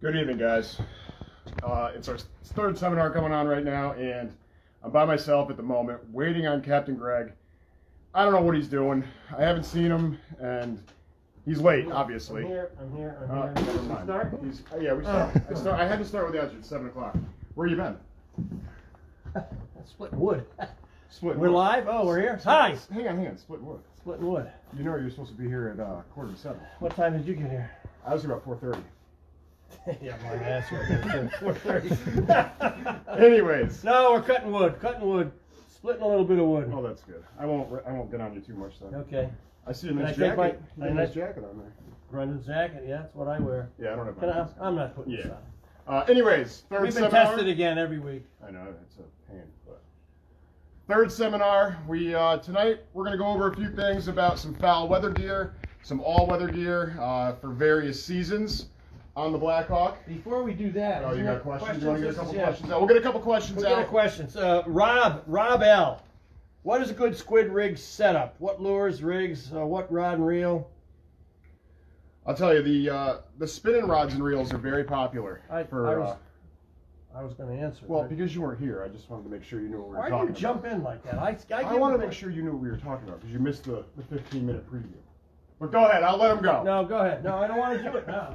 Good evening, guys. It's our third seminar coming on right now, and I'm by myself at the moment, waiting on Captain Greg. I don't know what he's doing. I haven't seen him, and he's late, obviously. I'm here. Never mind. Start? Yeah, we start. I had to start with the answer at 7 o'clock. Where you been? Splitting wood. Splitting We're wood. live? Oh, we're here? Hi! Hang on. Splitting wood. Splitting wood. You know you're supposed to be here at 6:45. What time did you get here? I was here about 4:30. Yeah, my ass right 4:30. Anyways. No, we're cutting wood. Splitting a little bit of wood. Oh, that's good. I won't get on you too much then. Okay. I see a Can nice I take jacket. my- You got a nice jacket on there. Brendan's jacket, yeah, that's what I wear. Yeah, I don't have Can my I'm not putting this Yeah. on. Anyways, third We've been seminar. tested again every week. I know it's a pain, but third seminar. We tonight we're going to go over a few things about some foul weather gear, some all-weather gear for various seasons on the Blackhawk. Before we do that, Oh, you got questions? You want to get a couple questions out? We'll We'll get a couple questions get a out. questions. Rob L. What is a good squid rig setup? What lures, rigs, what rod and reel? I'll tell you, the spinning rods and reels are very popular. I was going to answer. Well, because you weren't here, I just wanted to make sure you knew what we were why talking do you about. jump in like that? I want to make sure you knew what we were talking about because you missed the 15-minute preview. But go ahead, I'll let him go. No, go ahead. No, I don't want to do it now.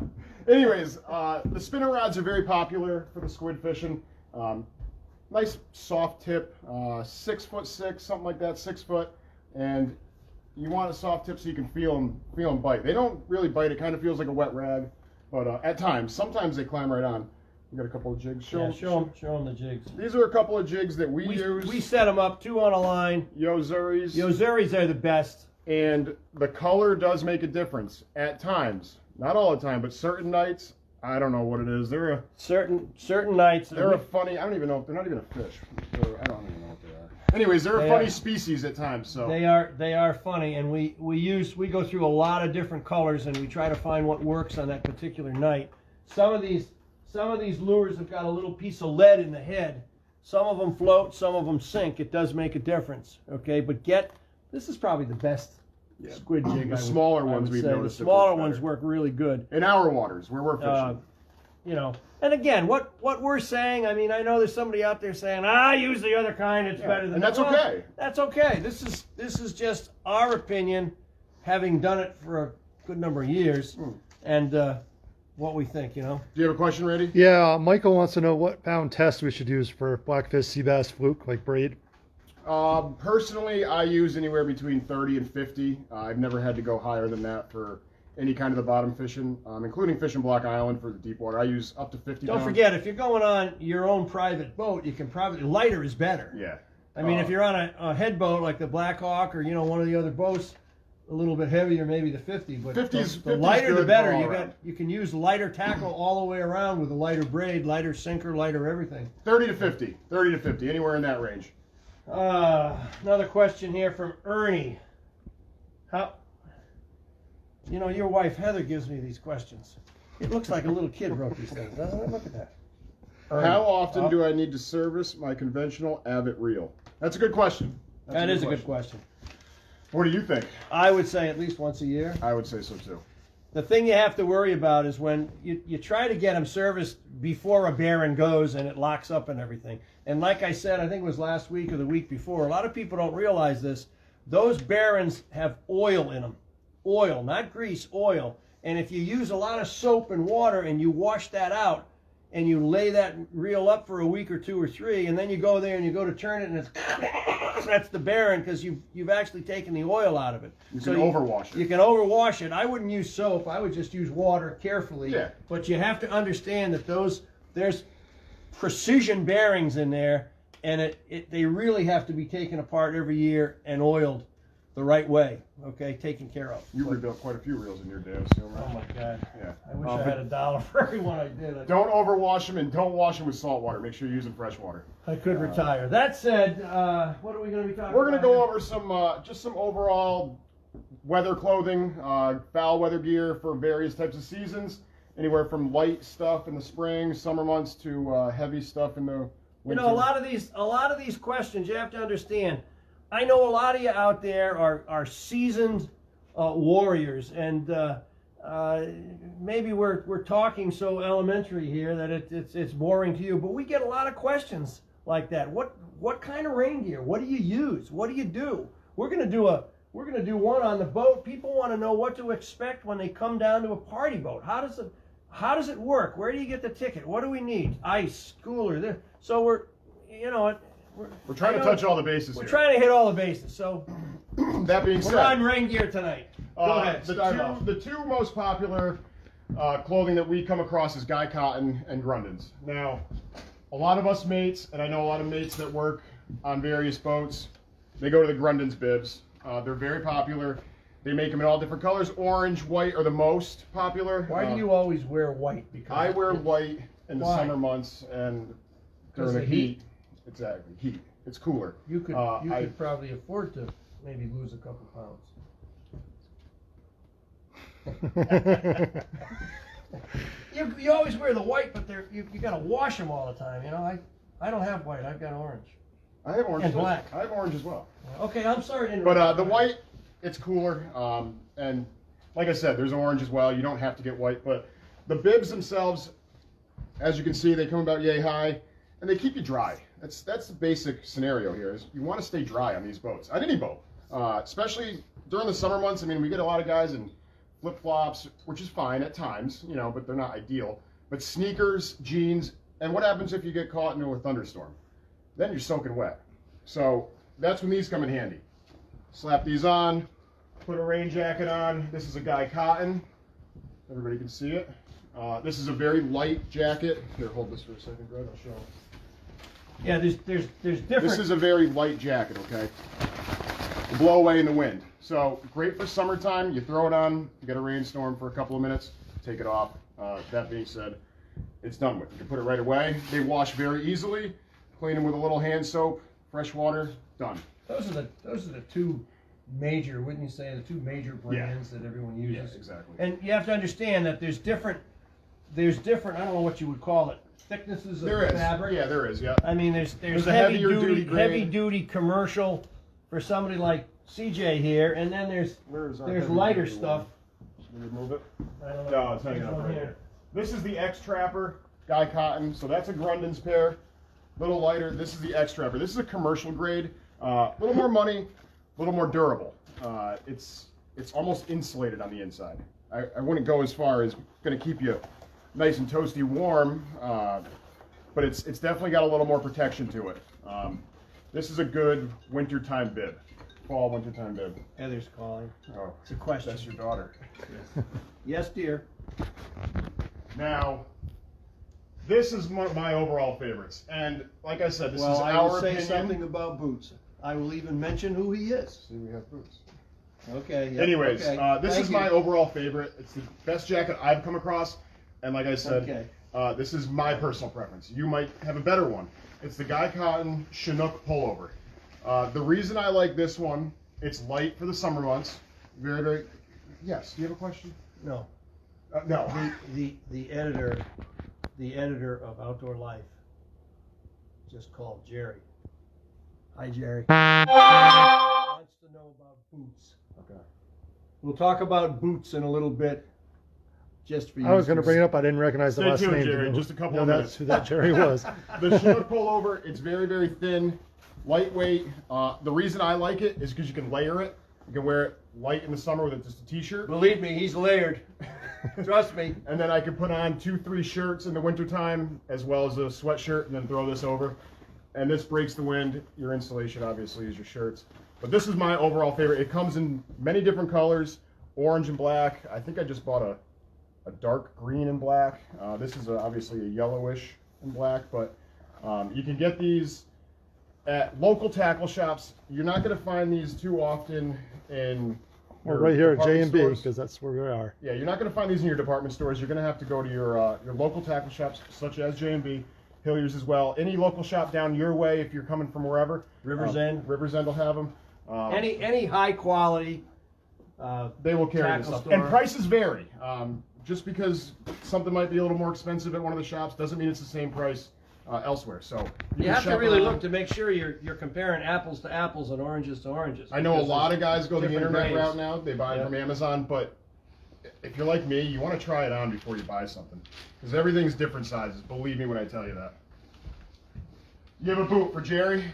Anyways, the spinner rods are very popular for the squid fishing. Nice soft tip, 6'6", something like that, 6 foot, and you want a soft tip so you can feel them bite. They don't really bite; it kind of feels like a wet rag, but at times, sometimes they climb right on. We got a couple of jigs. Show them the jigs. These are a couple of jigs that we use. We set them up 2 on a line. Yozuris. Yozuris are the best. And the color does make a difference at times. Not all the time, but certain nights. I don't know what it is. They're certain nights. They're a funny. I don't even know if they're not even a fish. I don't even know what they are. Anyways, they're a funny species at times. So they are funny, and we go through a lot of different colors, and we try to find what works on that particular night. Some of these lures have got a little piece of lead in the head. Some of them float, some of them sink. It does make a difference. Okay, but this is probably the best squid jig. The smaller ones we've noticed. The smaller ones work really good in our waters where we're fishing. And again, what we're saying, I mean, I know there's somebody out there saying, use the other kind, it's better than and that's okay. That's okay. This is just our opinion, having done it for a good number of years, and what we think, Do you have a question ready? Yeah, Michael wants to know what pound test we should use for blackfish, sea bass, fluke, like braid. Personally, I use anywhere between 30 and 50. I've never had to go higher than that for any kind of the bottom fishing, including fishing Block Island for the deep water. I use up to 50 Don't pounds. forget, if you're going on your own private boat, you can probably, lighter is better. Yeah. I mean, if you're on a head boat like the Black Hawk or, one of the other boats, a little bit heavier, maybe the 50. But 50's the lighter, the good better. You can use lighter tackle all the way around with a lighter braid, lighter sinker, lighter everything. 30 to 50. 30 to 50, anywhere in that range. Another question here from Ernie. Your wife Heather gives me these questions. It looks like a little kid wrote these things, doesn't it? Look at that. Ernie. How often do I need to service my conventional Avid reel? That's a good question. That is a good question. What do you think? I would say at least once a year. I would say so too. The thing you have to worry about is when you try to get them serviced before a bearing goes and it locks up and everything. And like I said, I think it was last week or the week before, a lot of people don't realize this. Those bearings have oil in them. Oil, not grease, oil. And if you use a lot of soap and water and you wash that out and you lay that reel up for a week or 2 or 3, and then you go there and you go to turn it and that's the bearing because you've actually taken the oil out of it. You can overwash it. You can overwash it. I wouldn't use soap. I would just use water carefully. Yeah. But you have to understand that there's precision bearings in there, and they really have to be taken apart every year and oiled the right way. Okay, taken care of. You rebuilt quite a few reels in your day, so Oh my God. Yeah. I wish I had $1 for every one I did. Don't overwash them and don't wash them with salt water. Make sure you're using fresh water. I could retire. That said, what are we going to be talking about? We're going to go over some overall weather clothing, foul weather gear for various types of seasons. Anywhere from light stuff in the spring, summer months to heavy stuff in the winter. A lot of these questions you have to understand. I know a lot of you out there are seasoned warriors, and maybe we're talking so elementary here that it's boring to you, but we get a lot of questions like that. What kind of rain gear? What do you use? What do you do? We're gonna do one on the boat. People want to know what to expect when they come down to a party boat. How does it work? Where do you get the ticket? What do we need? Ice, cooler. So we're trying to touch all the bases We're here. trying to hit all the bases. So That being said, we're on rain gear tonight. Go ahead. Start off. The two most popular clothing that we come across is Guy Cotton and Grundens. Now, a lot of us mates, and I know a lot of mates that work on various boats, they go to the Grundens bibs. They're very popular. They make them in all different colors. Orange, white are the most popular. Why do you always wear white? Because I wear white in the Why? summer months and during the of heat. Exactly, heat. It's cooler. You could I- probably afford to maybe lose a couple pounds. You always wear the white, but you got to wash them all the time. You know, I don't have white. I've got orange. I have orange. And black. I have orange as well. Okay, I'm sorry to interrupt. But the white, it's cooler. And like I said, there's orange as well. You don't have to get white. But the bibs themselves, as you can see, they come about yay high, and they keep you dry. That's the basic scenario here. Is you want to stay dry on these boats, on any boat, especially during the summer months. I mean, we get a lot of guys in flip-flops, which is fine at times, you know, but they're not ideal. But sneakers, jeans, and what happens if you get caught into a thunderstorm? Then you're soaking wet. So that's when these come in handy. Slap these on, put a rain jacket on. This is a Guy Cotton. Everybody can see it. This is a very light jacket. Here, hold this for a second, Greg. I'll show. Yeah, there's different. This is a very light jacket, okay? Will blow away in the wind. So great for summertime. You throw it on, you get a rainstorm for a couple of minutes, take it off. That being said, it's done with. You can put it right away. They wash very easily. Clean them with a little hand soap, fresh water, done. Those are the two major, wouldn't you say, the two major brands that everyone uses? Yes, exactly. And you have to understand that there's different, I don't know what you would call it, thicknesses of There is. fabric. Yeah, there is, yeah. I mean, there's There's a heavier duty grade. heavy duty commercial for somebody like CJ here, and then there's lighter stuff. Should we remove it? I don't know. No, it's hanging There's up one right here. This is the X-Trapper Guy Cotton. So that's a Grundens pair. Little lighter. This is the X-Trapper. This is a commercial grade. A little more money, a little more durable. It's almost insulated on the inside. I wouldn't go as far as going to keep you nice and toasty warm, but it's definitely got a little more protection to it. This is a good wintertime bib. Fall, wintertime bib. Heather's calling. Oh, It's a question. that's your daughter. Yes, dear. Now, this is my overall favorites, and like I said, this is Well, I will our say opinion. something about Boots. I will even mention who he is. See, we have boots. Okay. Yeah, Anyways, okay. this Thank is you. my overall favorite. It's the best jacket I've come across, and like I said, Okay. this is my personal preference. You might have a better one. It's the Guy Cotton Chinook pullover. The reason I like this one, it's light for the summer months. Very, very. Yes. Do you have a question? No. No. The editor of Outdoor Life just called Jerry. Hi, Jerry. Wants to know about boots. Okay. We'll talk about boots in a little bit. Just for you. I was going to bring it up. I didn't recognize the Stay last tuned, name. Jerry, Didn't know- just a couple know of that's minutes. who that Jerry was. The Chinook pullover, it's very, very thin, lightweight. The reason I like it is because you can layer it. You can wear it light in the summer with just a t-shirt. Believe me, he's layered. Trust me. And then I can put on 2-3 shirts in the wintertime, as well as a sweatshirt, and then throw this over. And this breaks the wind. Your insulation, obviously, is your shirts. But this is my overall favorite. It comes in many different colors, orange and black. I think I just bought a dark green and black. This is obviously a yellowish and black, but you can get these at local tackle shops. You're not going to find these too often in We're your right here at department J&B stores. because that's where we are. Yeah, you're not going to find these in your department stores. You're going to have to go to your local tackle shops, such as J&B, Hilliers as well. Any local shop down your way, if you're coming from wherever. Rivers End. Rivers End will have them. Any high quality. They will carry tackle this stuff. store. And prices vary. Just because something might be a little more expensive at one of the shops doesn't mean it's the same price elsewhere. So You can have to shop really around. look to make sure you're comparing apples to apples and oranges to oranges. I know a because lot there's of guys go the different internet grades. route now. They buy Yeah. it from Amazon, but if you're like me, you want to try it on before you buy something, because everything's different sizes. Believe me when I tell you that. You have a boot for Jerry?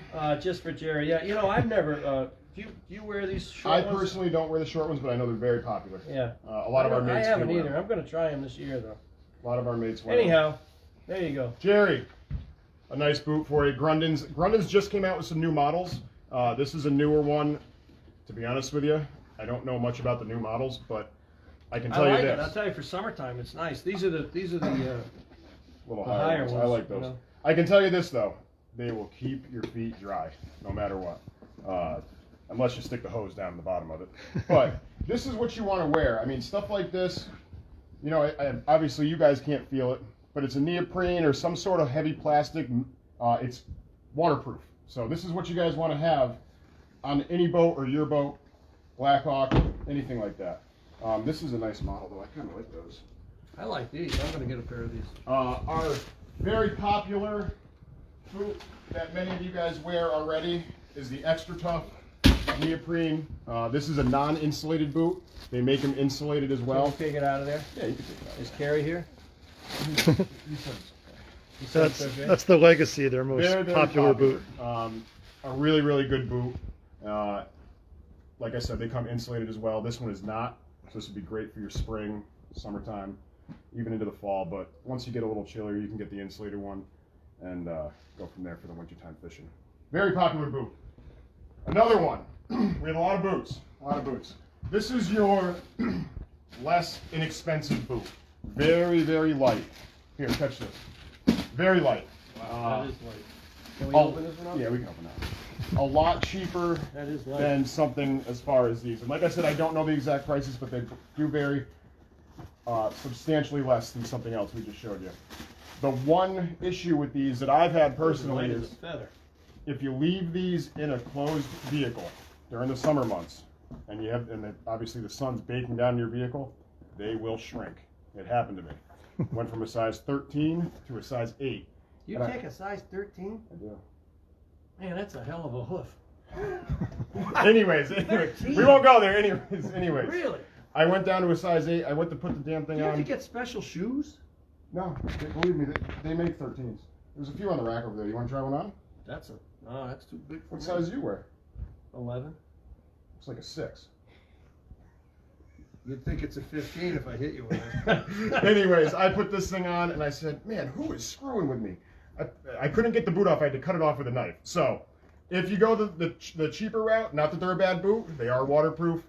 Just for Jerry. Yeah, you know, I've never. Do you wear these short I ones? personally don't wear the short ones, but I know they're very popular. Yeah. A lot of our mates I haven't do wear either. them. I'm going to try them this year, though. A lot of our mates wear them. Anyhow, there you go. Jerry, a nice boot for you. Grundens just came out with some new models. This is a newer one. To be honest with you, I don't know much about the new models, but I can tell I you like this. it. I'll tell you, for summertime, it's nice. These are the Little the higher higher ones. I ones, like you those. know. I can tell you this though, they will keep your feet dry no matter what, unless you stick the hose down the bottom of it. But this is what you want to wear. I mean, stuff like this. You know, obviously you guys can't feel it, but it's a neoprene or some sort of heavy plastic. It's waterproof. So this is what you guys want to have on any boat or your boat, Black Hawk, anything like that. This is a nice model though. I kind of like those. I like these. I'm going to get a pair of these. Our very popular boot that many of you guys wear already is the Extra Tough neoprene. This is a non-insulated boot. They make them insulated as Well, well. take it out of there. Yeah, you can take that. Is Carrie here? That's the Legacy, their most Very, very popular boot. A really, really good boot. Like I said, they come insulated as well. This one is not, so this would be great for your spring, summertime, even into the fall. But once you get a little chillier, you can get the insulated one and go from there for the wintertime fishing. Very popular boot. Another one. We have a lot of boots. A lot of boots. This is your less inexpensive boot. Very, very light. Here, touch this. Very light. Wow, that is light. Can we Oh, open this one up? yeah, we can open that. A lot cheaper That is light. than something as far as these. And like I said, I don't know the exact prices, but they do vary substantially less than something else we just showed you. The one issue with these that I've had personally Light as is a feather. if you leave these in a closed vehicle during the summer months, and obviously the sun's baking down your vehicle, they will shrink. It happened to me. Went from a size 13 to a size 8. You And take a size 13? I do. Man, that's a hell of a hoof. Anyways, we won't go there. Anyways. Really? I went down to a size 8. I went to put the damn Do thing you have on. to get special shoes? No, believe me, they make 13s. There's a few on the rack over there. You want to try one on? That's too big for What me. size do you wear? 11. It's like a 6. You'd think it's a 15 if I hit you with it. Anyways, I put this thing on and I said, man, who is screwing with me? I couldn't get the boot off. I had to cut it off with a knife. So if you go the cheaper route, not that they're a bad boot, they are waterproof.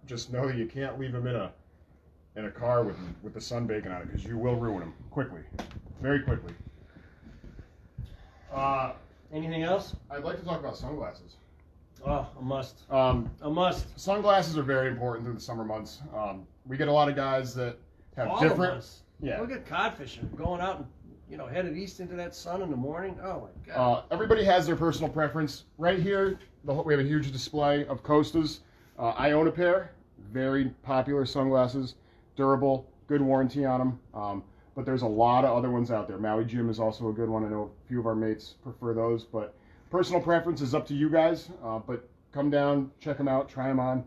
Just know that you can't leave them in a car with the sun baking on it, because you will ruin them quickly, very quickly. Anything else? I'd like to talk about sunglasses. Oh, a must. A must. Sunglasses are very important through the summer months. We get a lot of guys that have All different. of us. Yeah. Look at cod fishing. Going out and, headed east into that sun in the morning. Oh, my God. Everybody has their personal preference. Right here, we have a huge display of Costas. I own a pair. Very popular sunglasses. Durable. Good warranty on them. But there's a lot of other ones out there. Maui Jim is also a good one. I know a few of our mates prefer those. But personal preference is up to you guys. But come down, check them out, try them on.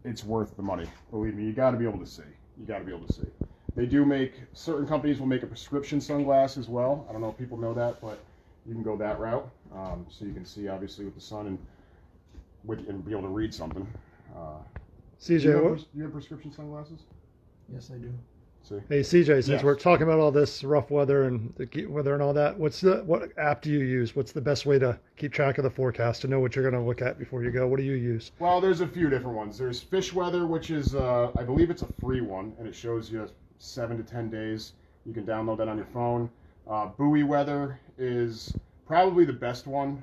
It's worth the money. Believe me, you got to be able to see. You got to be able to see. They do make, certain companies will make a prescription sunglass as well. I don't know if people know that, but you can go that route. So you can see obviously with the sun and be able to read something. CJ, do you have prescription sunglasses? Yes, I do. See? hey CJ, since Yes. we're talking about all this rough weather and the weather and all that, what app do you use? What's the best way to keep track of the forecast, to know what you're going to look at before you go? What do you use? Well, there's a few different ones. There's Fish Weather, which is, I believe it's a free one, and it shows you 7 to 10 days. You can download that on your phone. Buoy Weather is probably the best one.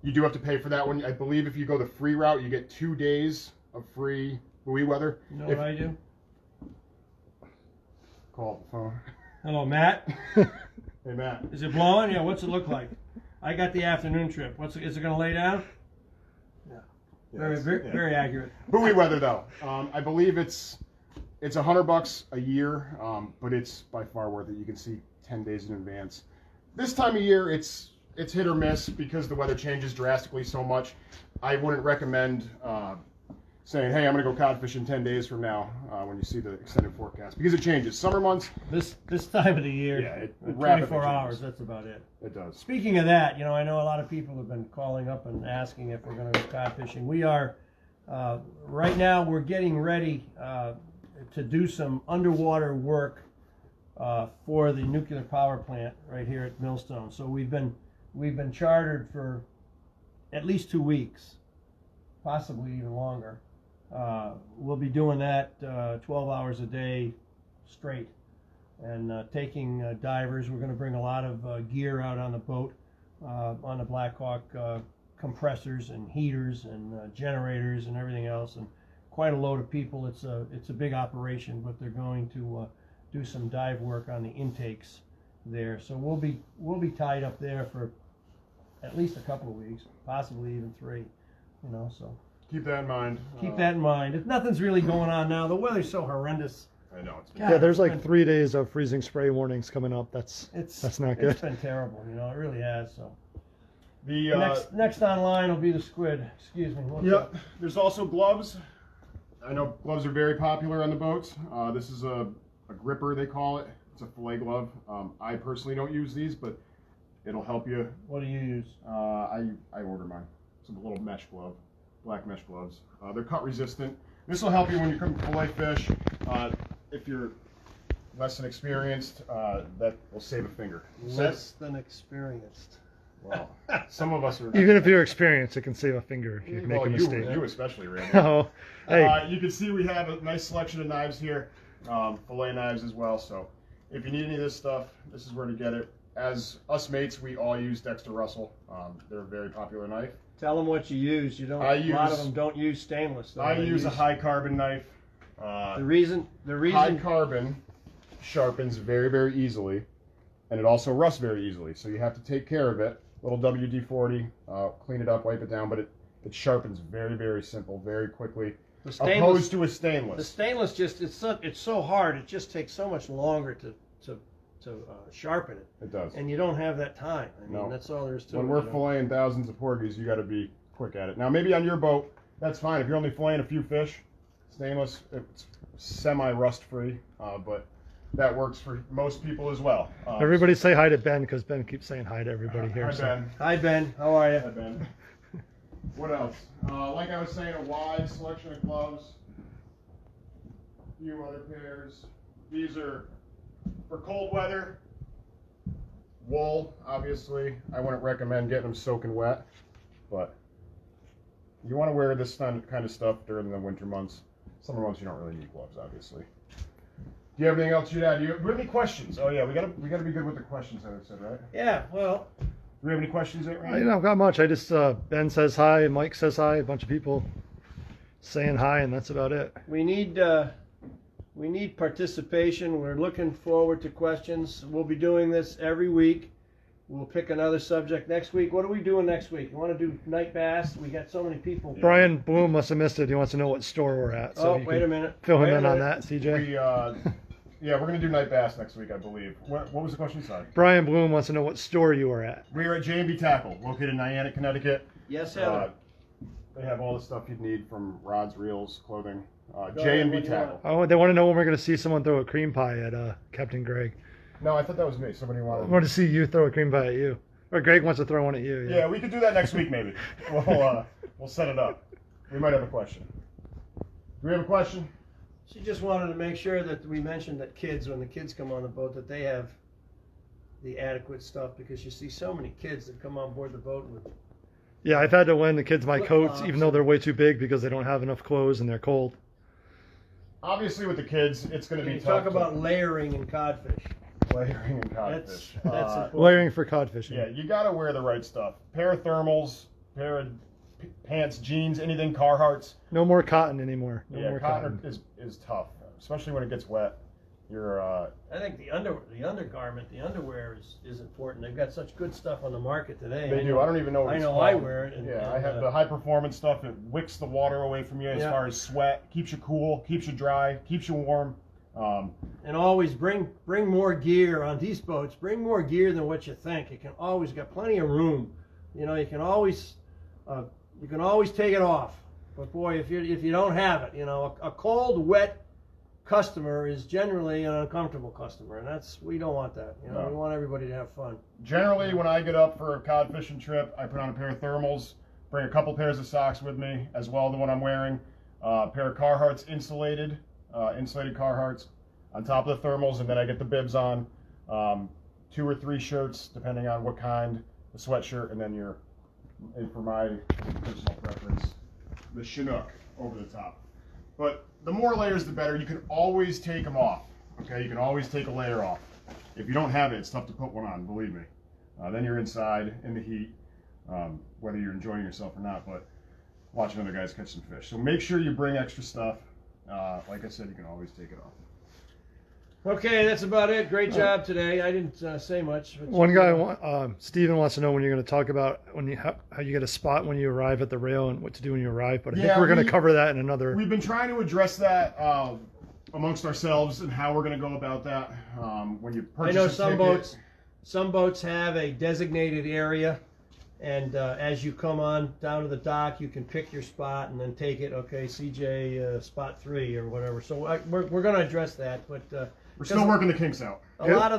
You do have to pay for that one. I believe if you go the free route, you get 2 days of free buoy weather. You know what I do? Call the phone. Hello, Matt. Hey, Matt. Is it blowing? Yeah, what's it look like? I got the afternoon trip. Is it going to lay down? Very accurate. Buoy Weather, though. I believe it's $100 a year, but it's by far worth it. You can see 10 days in advance. This time of year, it's hit or miss because the weather changes drastically so much. I wouldn't recommend saying, hey, I'm going to go cod fishing 10 days from now when you see the extended forecast. Because it changes. Summer months, This time of the year, Yeah, it rapidly 24 hours, changes. that's about it. it does. Speaking of that, you know, I know a lot of people have been calling up and asking if we're going to go cod fishing. We are, right now, we're getting ready to do some underwater work for the nuclear power plant right here at Millstone. So we've been chartered for at least 2 weeks, possibly even longer. We'll be doing that 12 hours a day straight, and taking divers. We're going to bring a lot of gear out on the boat, on the Blackhawk, compressors and heaters and generators and everything else, and quite a load of people. It's a big operation, but they're going to do some dive work on the intakes there. So we'll be tied up there for at least a couple of weeks, possibly even 3. You know, so Keep that in mind. keep that in mind. If nothing's really going on now, the weather's so horrendous. I know. It's God, Yeah, there's it's like been- 3 days of freezing spray warnings coming up. That's not good. It's been terrible, you know. It really has. So the next online will be the squid. Excuse me. What's Yep. up? There's also gloves. I know gloves are very popular on the boats. This is a gripper, they call it. It's a fillet glove. I personally don't use these, but it'll help you. What do you use? I order mine. It's a little mesh glove, black mesh gloves. They're cut resistant. This will help you when you come to fillet fish. If you're less than experienced, that will save a finger. Less than experienced. Well, some of us are. Even if you're experienced, it can save a finger if you make a mistake. You especially, Randy. Oh, hey, You can see we have a nice selection of knives here, fillet knives as well. So if you need any of this stuff, this is where to get it. As us mates, we all use Dexter Russell. They're a very popular knife. Tell them what you use. You don't. I A lot of use- them don't use stainless. Though. I They use a use- high carbon knife. The reason. High carbon sharpens very, very easily, and it also rusts very easily. So you have to take care of it. Little WD-40, clean it up, wipe it down, but it sharpens very, very simple, very quickly. The stainless. Opposed to a The stainless. stainless just it's so hard. It just takes so much longer to sharpen it, It does. and you don't have that time. I mean, No. that's all there is to When it. we're you know. filleting thousands of porgies, you got to be quick at it. Now, maybe on your boat, that's fine. If you're only filleting a few fish, stainless, it's semi-rust free, but that works for most people as well. everybody say hi to Ben because Ben keeps saying hi to everybody here. Hi, so. Ben. Hi Ben, how are you? Hi, Ben. What else? Like I was saying, a wide selection of gloves. A few other pairs. These are for cold weather. Wool, obviously. I wouldn't recommend getting them soaking wet, but you want to wear this kind of stuff during the winter months. Summer months, you don't really need gloves, obviously. Do you have anything else you'd add? Do you have any questions? Oh yeah, we gotta be good with the questions. I said, right? Yeah, well, Do we have any questions yet, I Ryan? don't got much. I just Ben says hi, Mike says hi, a bunch of people saying hi, and that's about it. we need participation. We're looking forward to questions. We'll be doing this every week. We'll pick another subject next week. What are we doing next week? You want to do night bass? We got so many people. Brian Bloom must have missed it. He wants to know what store we're at. So Oh, you wait can a minute. Fill Wait him a in on minute. that, CJ. We, yeah, we're gonna do night bass next week, I believe. What was the question? Sorry. Brian Bloom wants to know what store you are at. We are at J&B Tackle, located in Niantic, Connecticut. Yes, Heather. They have all the stuff you'd need from rods, reels, clothing. Go ahead, J&B what do you want? Tackle. Oh, they want to know when we're going to see someone throw a cream pie at Captain Greg. No, I thought that was me. Somebody I wanted. want to see you throw a cream pie at you. Or Greg wants to throw one at you. Yeah, we could do that next week, maybe. We'll set it up. We might have a question. Do we have a question? She just wanted to make sure that we mentioned that kids, when the kids come on the boat, that they have the adequate stuff, because you see so many kids that come on board the boat with. Yeah, I've had to lend the kids my coats, Flip-flops. even though they're way too big because they don't have enough clothes and they're cold. Obviously, with the kids, it's going to be You tough. talk about layering and codfish. layering and codfish. That's important. Layering for cod fishing. Yeah, you got to wear the right stuff. Pair of thermals, pair of pants, jeans, anything Carhartts. No more cotton anymore. No Yeah, more cotton is tough, especially when it gets wet. You're I think the undergarment, the underwear is important. They've got such good stuff on the market today. they do. I don't even know what I it's know called. I wear it. And, Yeah, I and, have the high performance stuff. It wicks the water away from you as Yeah. far as sweat, keeps you cool, keeps you dry, keeps you warm. And always bring more gear on these boats. Bring more gear than what you think. You can always got plenty of room. You know, you can always take it off. But boy, if you don't have it, you know, a cold, wet customer is generally an uncomfortable customer, and we don't want that. You know, No. we want everybody to have fun. Generally, when I get up for a cod fishing trip, I put on a pair of thermals, bring a couple pairs of socks with me, as well as the one I'm wearing, a pair of Carhartts insulated Carhartts on top of the thermals, and then I get the bibs on, 2 or 3 shirts, depending on what kind, the sweatshirt, and then for my personal preference, the Chinook over the top. But the more layers, the better. You can always take them off. Okay, you can always take a layer off. If you don't have it, it's tough to put one on. Believe me. Then you're inside in the heat, whether you're enjoying yourself or not. But watching other guys catch some fish. So make sure you bring extra stuff. Like I said, you can always take it off. Okay, that's about it. Great job today. I didn't say much. But One guy, Steven, wants to know when you're going to talk about how you get a spot when you arrive at the rail and what to do when you arrive. But I think we're going to cover that in another. We've been trying to address that amongst ourselves and how we're going to go about that. When you purchase I know a ticket, some boats have a designated area, and as you come on down to the dock, you can pick your spot and then take it. Okay, CJ spot 3 or whatever. So we're going to address that, but. We're still working the kinks out. A lot of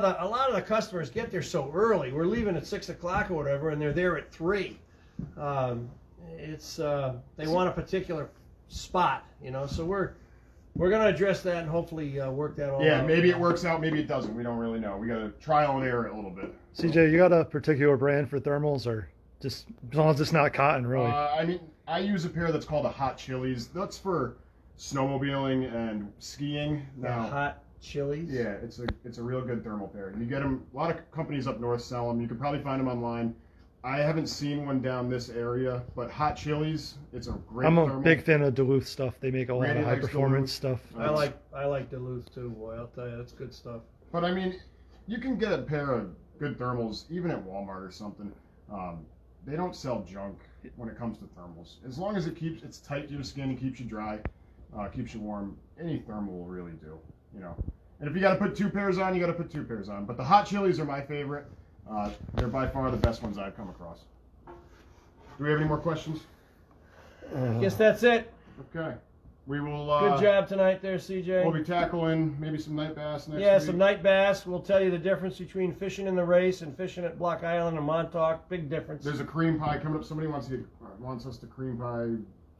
the customers get there so early. We're leaving at 6 o'clock or whatever, and they're there at 3. They want a particular spot, you know. So we're going to address that and hopefully work that all out. Yeah, maybe it works out, maybe it doesn't. We don't really know. We got to trial and error it a little bit. CJ, you got a particular brand for thermals, or just as long as it's not cotton, really? I mean, I use a pair that's called a Hot Chilies. That's for snowmobiling and skiing. Now, Hot Chilies. yeah, it's a real good thermal pair. You get them. A lot of companies up north sell them. You can probably find them online. I haven't seen one down this area, but Hot Chilies, it's a great. I'm a thermal. big fan of Duluth stuff. They make a lot Randy of high likes performance Duluth. stuff. I like Duluth too, boy. I'll tell you, that's good stuff. But I mean, you can get a pair of good thermals even at Walmart or something. They don't sell junk when it comes to thermals. As long as it's tight to your skin and keeps you dry, keeps you warm, any thermal will really do. You know. And if you got to put 2 pairs on, you got to put 2 pairs on. But the Hot Chilies are my favorite. They're by far the best ones I've come across. Do we have any more questions? Guess that's it. Okay. We will. Good job tonight there, CJ. We'll be tackling maybe some night bass next Yeah, week. some night bass. We'll tell you the difference between fishing in the race and fishing at Block Island and Montauk. Big difference. There's a cream pie coming up. Somebody wants us to cream pie,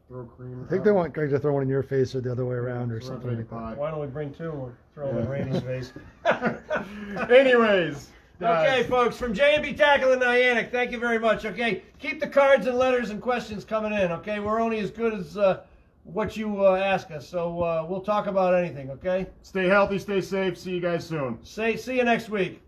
throw cream. I think they want Greg to throw one in your face or the other way around or something like that. Pie. Why don't we bring 2 and we'll throw them in Randy's face? Anyways. Okay, folks, from J&B Tackle in Niantic, thank you very much. Okay, keep the cards and letters and questions coming in. Okay, we're only as good as what you ask us, so we'll talk about anything. Okay, Stay healthy, stay safe. See you guys soon. see you next week.